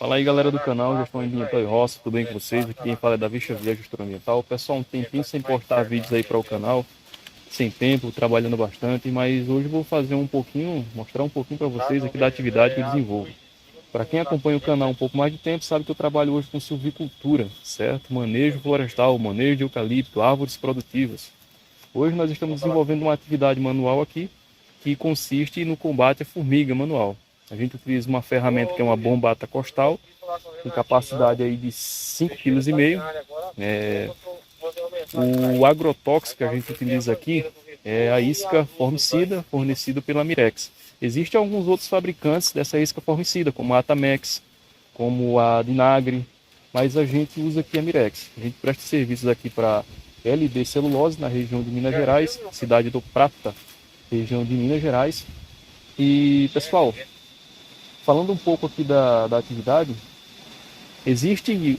Fala aí, galera do canal Gestão Ambiental e Roça, tudo bem com vocês? Aqui quem fala é Davi Xavier, gestor ambiental. Pessoal, um tempinho sem postar vídeos aí para o canal, sem tempo, trabalhando bastante, mas hoje eu vou fazer mostrar um pouquinho para vocês aqui da atividade que eu desenvolvo. Para quem acompanha o canal um pouco mais de tempo, sabe que eu trabalho hoje com silvicultura, certo? Manejo florestal, manejo de eucalipto, árvores produtivas. Hoje nós estamos desenvolvendo uma atividade manual aqui, que consiste no combate à formiga manual. A gente utiliza uma ferramenta que é uma bombata costal, com capacidade aí de 5,5 kg. O agrotóxico que a gente utiliza aqui é a isca formicida, fornecida pela Mirex. Existem alguns outros fabricantes dessa isca formicida, como a Atamex, como a Dinagre, mas a gente usa aqui a Mirex. A gente presta serviços aqui para LD Celulose, na região de Minas Gerais, cidade do Prata, região de Minas Gerais. E, pessoal, falando um pouco aqui da atividade, existem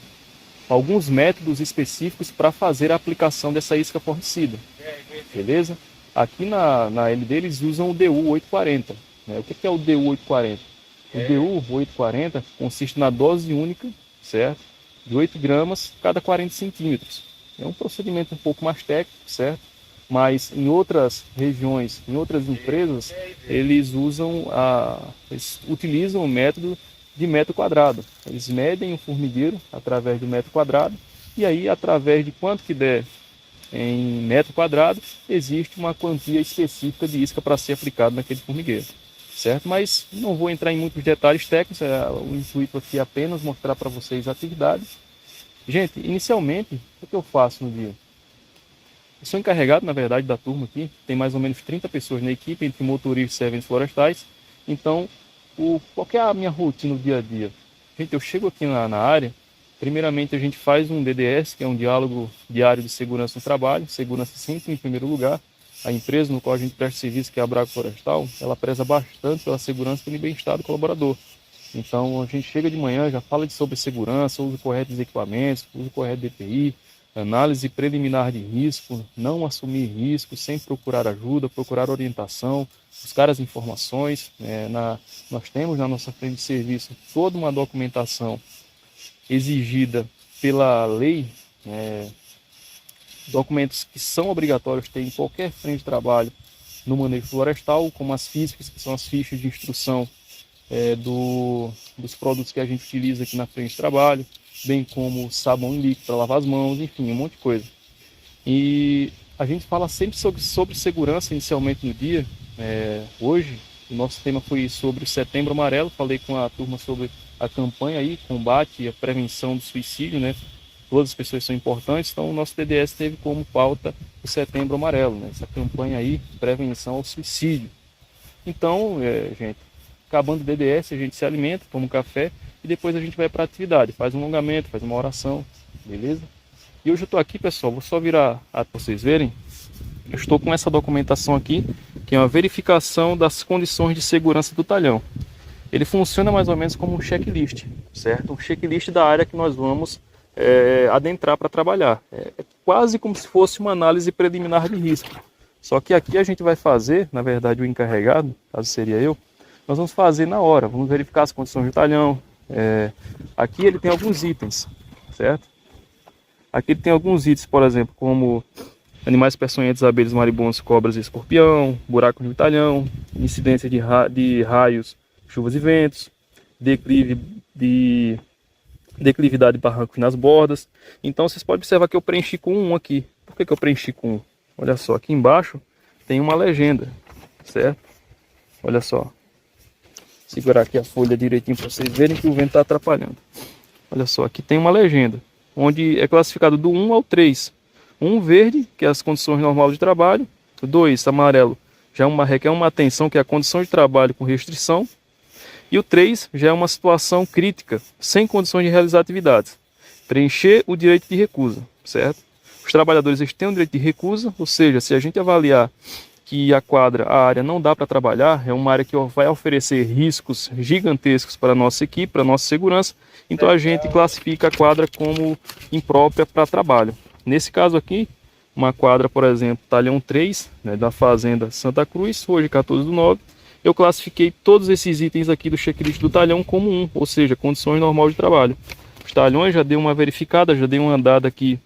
alguns métodos específicos para fazer a aplicação dessa isca formicida, beleza? Aqui na LD eles usam o DU 840. Né? O que é o DU 840? O DU 840 consiste na dose única, certo? De 8 gramas cada 40 centímetros. É um procedimento um pouco mais técnico, certo? Mas em outras regiões, em outras empresas, eles utilizam o método de metro quadrado. Eles medem o formigueiro através do metro quadrado e aí, através de quanto que der em metro quadrado, existe uma quantia específica de isca para ser aplicado naquele formigueiro, certo? Mas não vou entrar em muitos detalhes técnicos, o intuito aqui é apenas mostrar para vocês a atividade. Gente, inicialmente, o que eu faço no dia? Eu sou encarregado, na verdade, da turma aqui. Tem mais ou menos 30 pessoas na equipe, entre motoristas e serventes florestais. Então, qual que é a minha rotina no dia a dia? Gente, eu chego aqui na área, primeiramente a gente faz um DDS, que é um diálogo diário de segurança no trabalho. Segurança sempre em primeiro lugar. A empresa no qual a gente presta serviço, que é a Braga Florestal, ela preza bastante pela segurança e pelo bem-estar do colaborador. Então, a gente chega de manhã, já fala sobre segurança, uso correto dos equipamentos, uso correto de EPI, análise preliminar de risco, não assumir risco, sem procurar ajuda, procurar orientação, buscar as informações. Nós temos na nossa frente de serviço toda uma documentação exigida pela lei, documentos que são obrigatórios ter em qualquer frente de trabalho no manejo florestal, como as físicas, que são as fichas de instrução dos produtos que a gente utiliza aqui na frente de trabalho, bem como sabão em líquido para lavar as mãos, enfim, um monte de coisa. E a gente fala sempre sobre segurança inicialmente no dia. Hoje o nosso tema foi sobre o Setembro Amarelo. Falei com a turma sobre a campanha aí, combate e a prevenção do suicídio, né? Todas as pessoas são importantes, então o nosso TDS teve como pauta o Setembro Amarelo, né? Essa campanha aí, prevenção ao suicídio. Então, gente, acabando o DDS, a gente se alimenta, toma um café e depois a gente vai para a atividade, faz um alongamento, faz uma oração, beleza? E hoje eu estou aqui, pessoal, vou só virar para vocês verem. Eu estou com essa documentação aqui, que é uma verificação das condições de segurança do talhão. Ele funciona mais ou menos como um checklist, certo? Um checklist da área que nós vamos adentrar para trabalhar. É quase como se fosse uma análise preliminar de risco. Só que aqui a gente vai fazer, na verdade o encarregado, caso seria eu, nós vamos fazer na hora, vamos verificar as condições do talhão. Aqui ele tem alguns itens, certo? Aqui ele tem alguns itens, por exemplo, como animais peçonhentos, abelhas, maribondo, cobras e escorpião, buracos no talhão, incidência de raios, chuvas e ventos, declividade de barrancos nas bordas. Então vocês podem observar que eu preenchi com um aqui. Por que eu preenchi com um? Olha só, aqui embaixo tem uma legenda, certo? Olha só. Segurar aqui a folha direitinho para vocês verem que o vento está atrapalhando. Olha só, aqui tem uma legenda, onde é classificado do 1 ao 3. 1 verde, que é as condições normais de trabalho. 2 amarelo, já requer uma atenção, que é a condição de trabalho com restrição. E o 3 já é uma situação crítica, sem condições de realizar atividades. Preencher o direito de recusa, certo? Os trabalhadores eles têm o direito de recusa, ou seja, se a gente avaliar que a área não dá para trabalhar, é uma área que vai oferecer riscos gigantescos para a nossa equipe, para a nossa segurança, então a gente classifica a quadra como imprópria para trabalho. Nesse caso aqui, uma quadra, por exemplo, talhão 3, né, da Fazenda Santa Cruz, hoje 14/9, eu classifiquei todos esses itens aqui do checklist do talhão como 1, ou seja, condições normais de trabalho. Os talhões já dei uma verificada, já dei uma andada aqui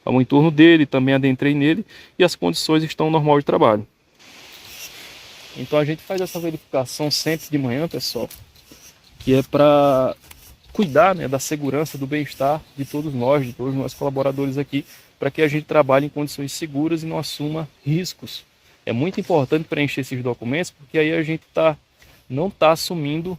ao entorno dele, também adentrei nele, e as condições estão normal de trabalho. Então a gente faz essa verificação sempre de manhã, pessoal, que é para cuidar, né, da segurança, do bem-estar de todos nós colaboradores aqui, para que a gente trabalhe em condições seguras e não assuma riscos. É muito importante preencher esses documentos, porque aí a gente não está assumindo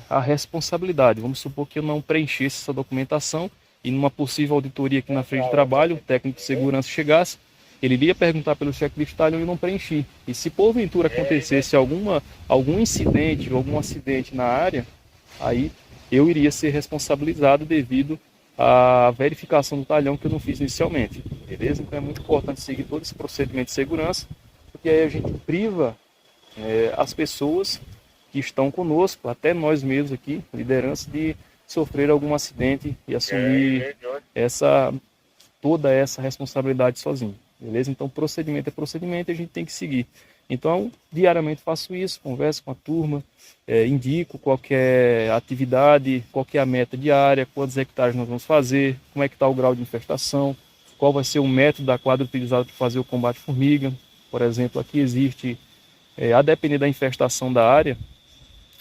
a responsabilidade. Vamos supor que eu não preenchesse essa documentação e numa possível auditoria aqui na frente de trabalho, o técnico de segurança chegasse, ele iria perguntar pelo checklist talhão e não preenchi. E se porventura acontecesse algum incidente ou algum acidente na área, aí eu iria ser responsabilizado devido à verificação do talhão que eu não fiz inicialmente. Beleza? Então é muito importante seguir todo esse procedimento de segurança, porque aí a gente priva as pessoas que estão conosco, até nós mesmos aqui, liderança, de sofrer algum acidente e assumir toda essa responsabilidade sozinho. Beleza? Então procedimento é procedimento e a gente tem que seguir. Então, diariamente faço isso, converso com a turma, indico qualquer atividade, qual é a meta diária, quantos hectares nós vamos fazer, como é que está o grau de infestação, qual vai ser o método da quadra utilizado para fazer o combate à formiga. Por exemplo, aqui existe, a depender da infestação da área,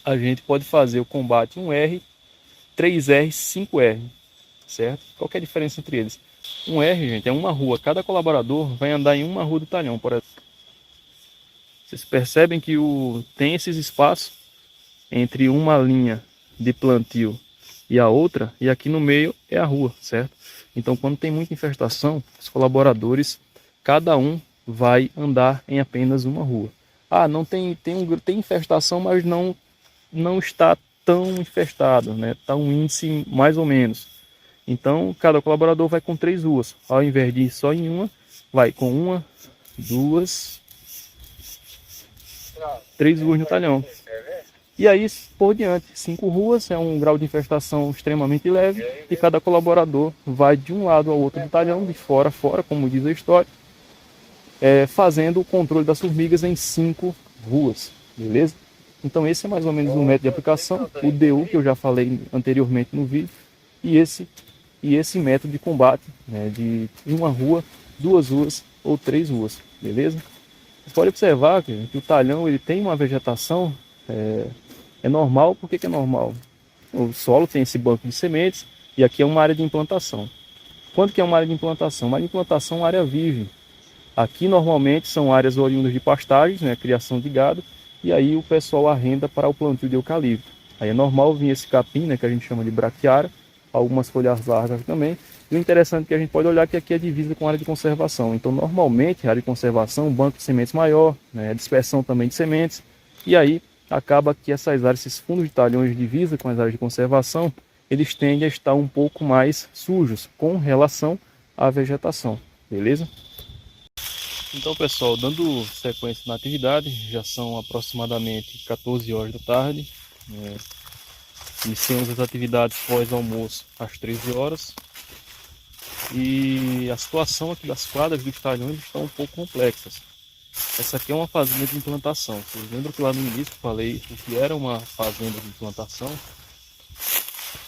a gente pode fazer o combate 1R, 3R, 5R, certo? Qual que é a diferença entre eles? 1R, gente, é uma rua, cada colaborador vai andar em uma rua do talhão, por exemplo. Vocês percebem que tem esses espaços entre uma linha de plantio e a outra, e aqui no meio é a rua, certo? Então, quando tem muita infestação, os colaboradores, cada um vai andar em apenas uma rua. Ah, não tem infestação, mas não está tão infestado, né? Está um índice mais ou menos. Então, cada colaborador vai com 3 ruas. Ao invés de ir só em uma, vai com 1, 2, 3 ruas no talhão. E aí, por diante, 5 ruas, é um grau de infestação extremamente leve, e cada colaborador vai de um lado ao outro do talhão, de fora a fora, como diz a história, fazendo o controle das formigas em 5 ruas, beleza? Então esse é mais ou menos o método de aplicação, o DU que eu já falei anteriormente no vídeo, e esse método de combate, né, de uma rua, 2 ruas ou 3 ruas, beleza? Você pode observar que o talhão ele tem uma vegetação, é normal. Por que é normal? O solo tem esse banco de sementes e aqui é uma área de implantação. Quando que é uma área de implantação? Uma área de implantação é uma área virgem. Aqui normalmente são áreas oriundas de pastagens, né, criação de gado, e aí o pessoal arrenda para o plantio de eucalipto. Aí é normal vir esse capim, né, que a gente chama de braquiária, algumas folhas largas também. E o interessante é que a gente pode olhar que aqui é divisa com a área de conservação. Então normalmente a área de conservação, banco de sementes maior, né, dispersão também de sementes, e aí acaba que essas áreas, esses fundos de talhões de divisa com as áreas de conservação, eles tendem a estar um pouco mais sujos com relação à vegetação, beleza? Então, pessoal, dando sequência na atividade, já são aproximadamente 14 horas da tarde. Iniciamos as atividades pós-almoço às 13 horas. E a situação aqui das quadras dos talhões está um pouco complexas. Essa aqui é uma fazenda de implantação. Vocês lembram que lá no início eu falei o que era uma fazenda de implantação?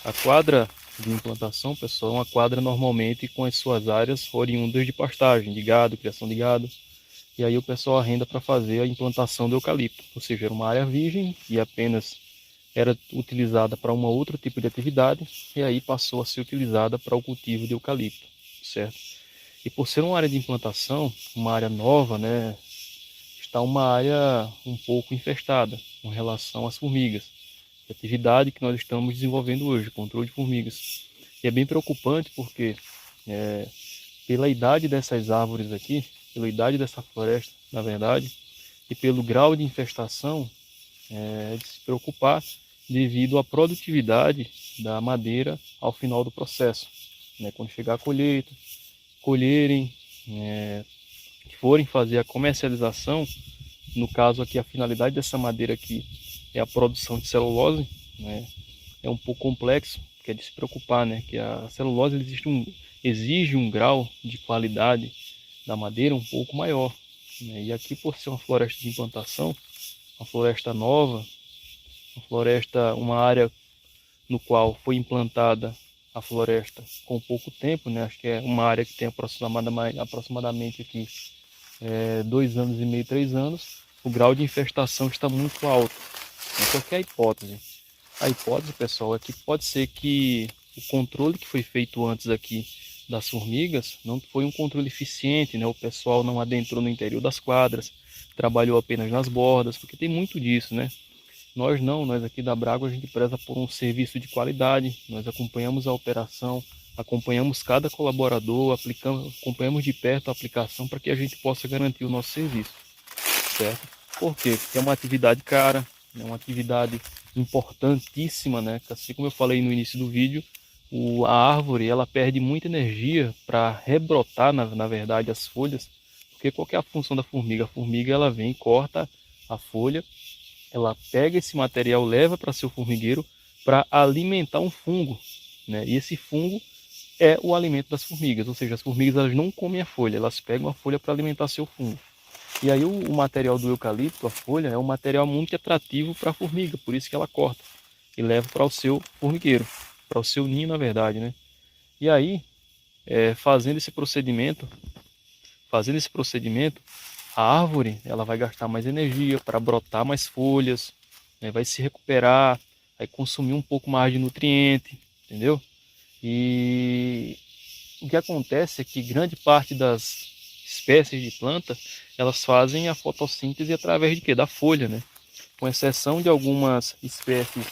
A quadra de implantação, pessoal, é uma quadra normalmente com as suas áreas oriundas de pastagem, de gado, criação de gado. E aí o pessoal arrenda para fazer a implantação do eucalipto. Ou seja, era uma área virgem e apenas era utilizada para um outro tipo de atividade, e aí passou a ser utilizada para o cultivo de eucalipto, certo? E por ser uma área de implantação, uma área nova, né, está uma área um pouco infestada com relação às formigas. A atividade que nós estamos desenvolvendo hoje, controle de formigas. E é bem preocupante porque pela idade dessas árvores aqui, pela idade dessa floresta, na verdade, e pelo grau de infestação, é de se preocupar devido à produtividade da madeira ao final do processo. Né? Quando chegar a colheita, colherem, que forem fazer a comercialização, no caso aqui a finalidade dessa madeira aqui é a produção de celulose, né? É um pouco complexo, que é de se preocupar, né? Que a celulose exige um grau de qualidade da madeira um pouco maior, né? E aqui, por ser uma floresta de implantação, uma floresta nova, uma área no qual foi implantada a floresta com pouco tempo, né? Acho que é uma área que tem aproximadamente aqui 2 anos e meio, 3 anos, o grau de infestação está muito alto. Então, qual é a hipótese? A hipótese, pessoal, é que pode ser que o controle que foi feito antes aqui das formigas não foi um controle eficiente, né? O pessoal não adentrou no interior das quadras, trabalhou apenas nas bordas, porque tem muito disso, né? Nós aqui da Bragua, a gente preza por um serviço de qualidade, nós acompanhamos a operação, acompanhamos cada colaborador, acompanhamos de perto a aplicação para que a gente possa garantir o nosso serviço, certo? Por quê? Porque é uma atividade cara, é uma atividade importantíssima, né? Assim como eu falei no início do vídeo, a árvore ela perde muita energia para rebrotar, na verdade, as folhas, porque qual que é a função da formiga? A formiga ela vem, corta a folha, ela pega esse material, leva para seu formigueiro para alimentar um fungo, né? E esse fungo é o alimento das formigas, ou seja, as formigas elas não comem a folha, elas pegam a folha para alimentar seu fungo. E aí o material do eucalipto, a folha, é um material muito atrativo para a formiga, por isso que ela corta e leva para o seu formigueiro, para o seu ninho, na verdade, né? E aí, fazendo esse procedimento, a árvore ela vai gastar mais energia para brotar mais folhas, né? Vai se recuperar, vai consumir um pouco mais de nutriente, entendeu? E o que acontece é que grande parte das espécies de planta elas fazem a fotossíntese através de quê? Da folha, né? Com exceção de algumas espécies,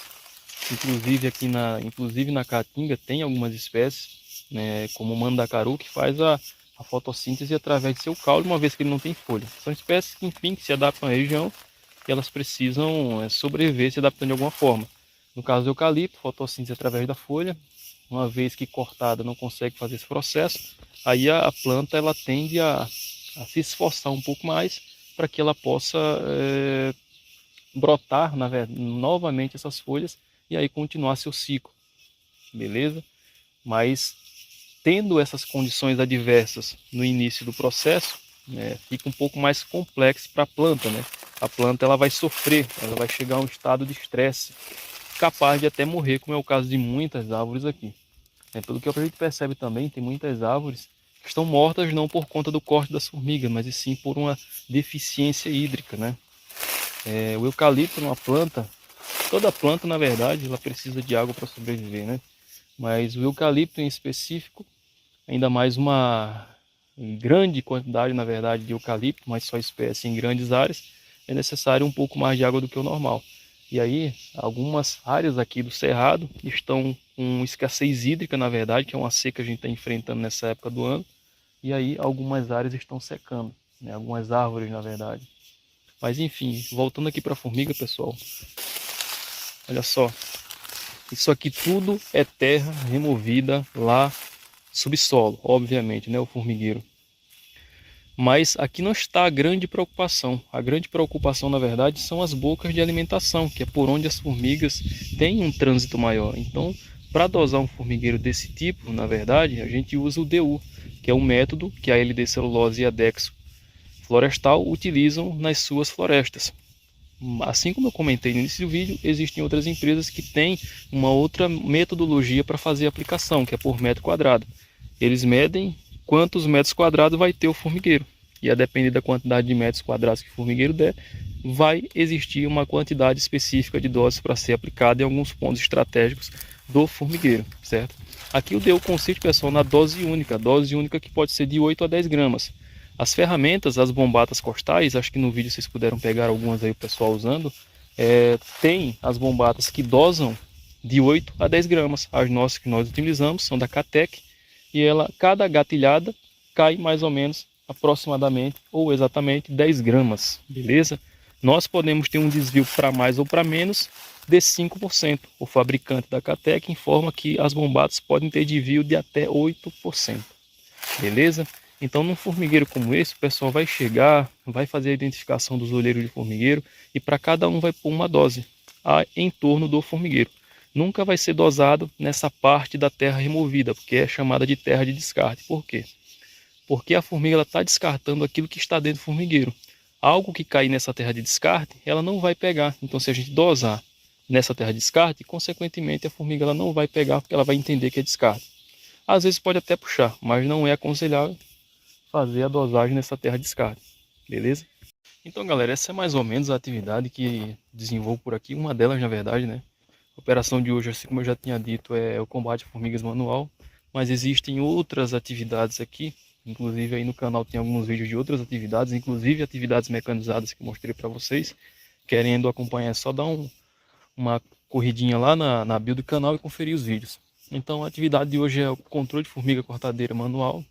inclusive na caatinga tem algumas espécies, né, como o mandacaru, que faz a fotossíntese através de seu caule, uma vez que ele não tem folha. São espécies que, enfim, que se adaptam à região e elas precisam sobreviver se adaptando de alguma forma. No caso do eucalipto, fotossíntese através da folha, uma vez que cortada não consegue fazer esse processo, aí a planta ela tende a se esforçar um pouco mais para que ela possa brotar novamente essas folhas e aí continuar seu ciclo, beleza? Mas tendo essas condições adversas no início do processo, né, fica um pouco mais complexo para a planta, né? A planta ela vai sofrer, ela vai chegar a um estado de estresse, capaz de até morrer, como é o caso de muitas árvores aqui. Pelo que a gente percebe também, tem muitas árvores que estão mortas não por conta do corte das formigas, mas e sim por uma deficiência hídrica, né? O eucalipto é uma planta, toda planta na verdade ela precisa de água para sobreviver, né? Mas o eucalipto em específico, ainda mais uma grande quantidade na verdade de eucalipto, mas só espécie em grandes áreas, é necessário um pouco mais de água do que o normal. E aí, algumas áreas aqui do Cerrado estão com escassez hídrica, na verdade, que é uma seca que a gente está enfrentando nessa época do ano. E aí, algumas áreas estão secando, né? Algumas árvores, na verdade. Mas enfim, voltando aqui para a formiga, pessoal. Olha só. Isso aqui tudo é terra removida lá subsolo, obviamente, né? O formigueiro. Mas aqui não está a grande preocupação. A grande preocupação, na verdade, são as bocas de alimentação, que é por onde as formigas têm um trânsito maior. Então, para dosar um formigueiro desse tipo, na verdade, a gente usa o DU, que é um método que a LD Celulose e a Dexo Florestal utilizam nas suas florestas. Assim como eu comentei no início do vídeo, existem outras empresas que têm uma outra metodologia para fazer a aplicação, que é por metro quadrado. Eles medem quantos metros quadrados vai ter o formigueiro. E a depender da quantidade de metros quadrados que o formigueiro der, vai existir uma quantidade específica de doses para ser aplicada em alguns pontos estratégicos do formigueiro, certo? Aqui eu dei o conceito, pessoal, na dose única que pode ser de 8 a 10 gramas. As ferramentas, as bombatas costais, acho que no vídeo vocês puderam pegar algumas aí o pessoal usando, tem as bombatas que dosam de 8 a 10 gramas. As nossas que nós utilizamos são da Catec e cada gatilhada cai mais ou menos aproximadamente ou exatamente 10 gramas, beleza? Nós podemos ter um desvio para mais ou para menos de 5%. O fabricante da Catec informa que as bombatas podem ter desvio de até 8%, beleza? Então, num formigueiro como esse, o pessoal vai chegar, vai fazer a identificação dos olheiros de formigueiro e para cada um vai pôr uma dose em torno do formigueiro. Nunca vai ser dosado nessa parte da terra removida, porque é chamada de terra de descarte. Por quê? Porque a formiga está descartando aquilo que está dentro do formigueiro. algo que cair nessa terra de descarte, ela não vai pegar. Então, se a gente dosar nessa terra de descarte, consequentemente a formiga ela não vai pegar, porque ela vai entender que é descarte. Às vezes pode até puxar, mas não é aconselhável fazer a dosagem nessa terra de descarte, beleza? Então, galera, essa é mais ou menos a atividade que desenvolvo por aqui, uma delas, na verdade, né? A operação de hoje, assim como eu já tinha dito, é o combate a formigas manual, mas existem outras atividades aqui, inclusive aí no canal tem alguns vídeos de outras atividades, inclusive atividades mecanizadas que eu mostrei para vocês. Querendo acompanhar, é só dar uma corridinha lá na bio do canal e conferir os vídeos. Então a atividade de hoje é o controle de formiga cortadeira manual,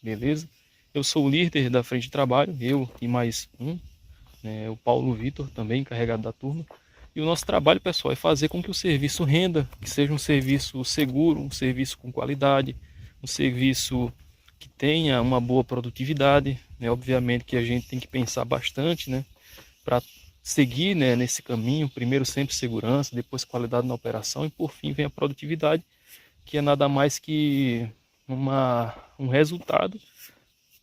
beleza? Eu sou o líder da frente de trabalho, eu e mais um, né, o Paulo Vitor, também encarregado da turma. E o nosso trabalho, pessoal, é fazer com que o serviço renda, que seja um serviço seguro, um serviço com qualidade, um serviço que tenha uma boa produtividade, né? Obviamente que a gente tem que pensar bastante, né, para seguir, né, nesse caminho. Primeiro sempre segurança, depois qualidade na operação e por fim vem a produtividade, que é nada mais que um resultado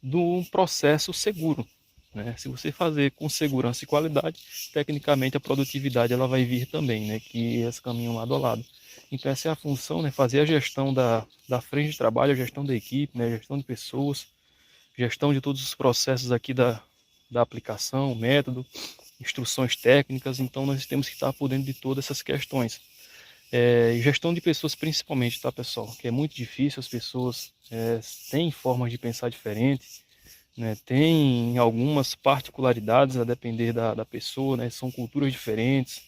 do processo seguro, né? Se você fazer com segurança e qualidade, tecnicamente a produtividade ela vai vir também, né? Que eles caminham lado a lado. Então essa é a função, né? Fazer a gestão da frente de trabalho, a gestão da equipe, né? A gestão de pessoas, gestão de todos os processos aqui da aplicação, método, instruções técnicas. Então nós temos que estar por dentro de todas essas questões. Gestão de pessoas principalmente, tá, pessoal? Que é muito difícil, as pessoas têm formas de pensar diferentes, né? Tem algumas particularidades a depender da pessoa, né? São culturas diferentes,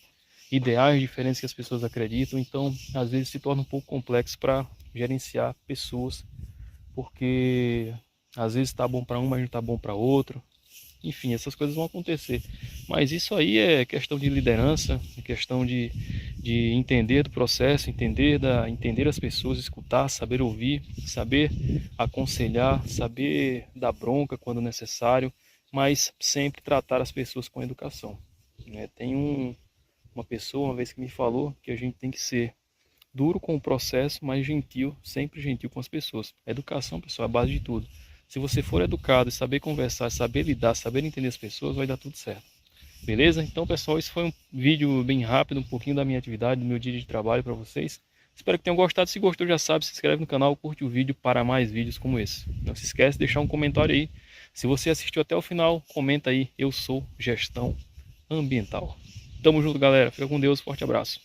ideais diferentes que as pessoas acreditam, então às vezes se torna um pouco complexo para gerenciar pessoas, porque às vezes está bom para um, mas não está bom para outro. Enfim, essas coisas vão acontecer. Mas isso aí é questão de liderança, é questão de entender do processo, entender as pessoas, escutar, saber ouvir, saber aconselhar, saber dar bronca quando necessário, mas sempre tratar as pessoas com educação, né? Tem uma pessoa uma vez que me falou que a gente tem que ser duro com o processo, mas gentil, sempre gentil com as pessoas. Educação, pessoal, é a base de tudo. Se você for educado, saber conversar, saber lidar, saber entender as pessoas, vai dar tudo certo. Beleza? Então, pessoal, esse foi um vídeo bem rápido, um pouquinho da minha atividade, do meu dia de trabalho para vocês. Espero que tenham gostado. Se gostou, já sabe, se inscreve no canal, curte o vídeo para mais vídeos como esse. Não se esquece de deixar um comentário aí. Se você assistiu até o final, comenta aí. Eu sou Gestão Ambiental. Tamo junto, galera. Fica com Deus. Forte abraço.